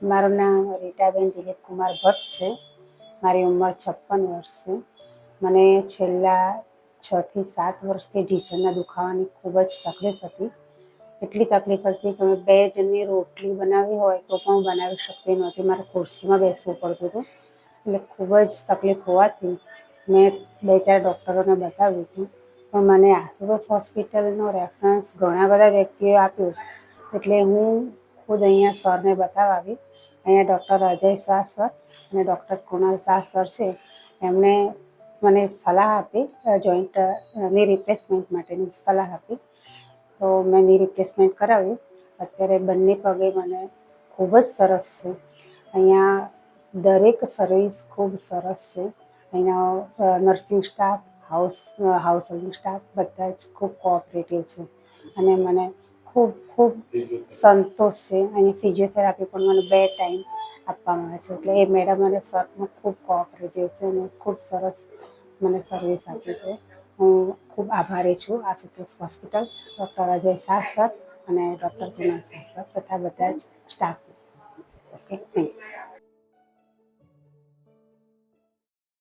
મારું નામ રીટાબેન દિલીપ કુમાર ભટ્ટ છે. મારી ઉંમર 56 વર્ષ છે. મને છેલ્લા 6 થી 7 વર્ષથી ઢીંચણના દુખાવાની ખૂબ જ તકલીફ હતી. એટલી તકલીફ હતી કે મેં 2 જણની રોટલી બનાવી હોય તો પણ બનાવી શકતી નહોતી. મારે ખુરશીમાં બેસવું પડતું હતું. એટલે ખૂબ જ તકલીફ હોવાથી મેં 2-4 ડૉક્ટરોને બતાવ્યું હતું, પણ મને આશુતોષ હોસ્પિટલનો રેફરન્સ ઘણા બધા વ્યક્તિઓએ આપ્યું. એટલે હું ખુદ અહીંયા સરને બતાવવા આવી. અહીંયા ડૉક્ટર અજય શાહ સર અને ડૉક્ટર કુણાલ શાહ સર છે. એમણે મને સલાહ આપી, જોઈન્ટ ની રિપ્લેસમેન્ટ માટેની સલાહ આપી. તો મેં ની રિપ્લેસમેન્ટ કરાવ્યું. અત્યારે બંને પગે મને ખૂબ જ સરસ છે. અહીંયા દરેક સર્વિસ ખૂબ સરસ છે. અહીંનો nursing staff, house holding staff બધા જ ખૂબ કોઓપરેટિવ છે અને મને ખૂબ સંતોષ છે. અહીં ફિઝિયોથેરાપી પણ મને 2 ટાઈમ આપવામાં આવે છે. એટલે એ મેડમ અને સર પણ ખૂબ કોઓપરેટિવ છે અને ખૂબ સરસ મને સર્વિસ આપી છે. હું ખૂબ આભારી છું Ashutosh hospital, doctor Ajay Shah sir અને ડૉક્ટર કુણાલ શાહ સર તથા બધા જ સ્ટાફ. Okay, thank you.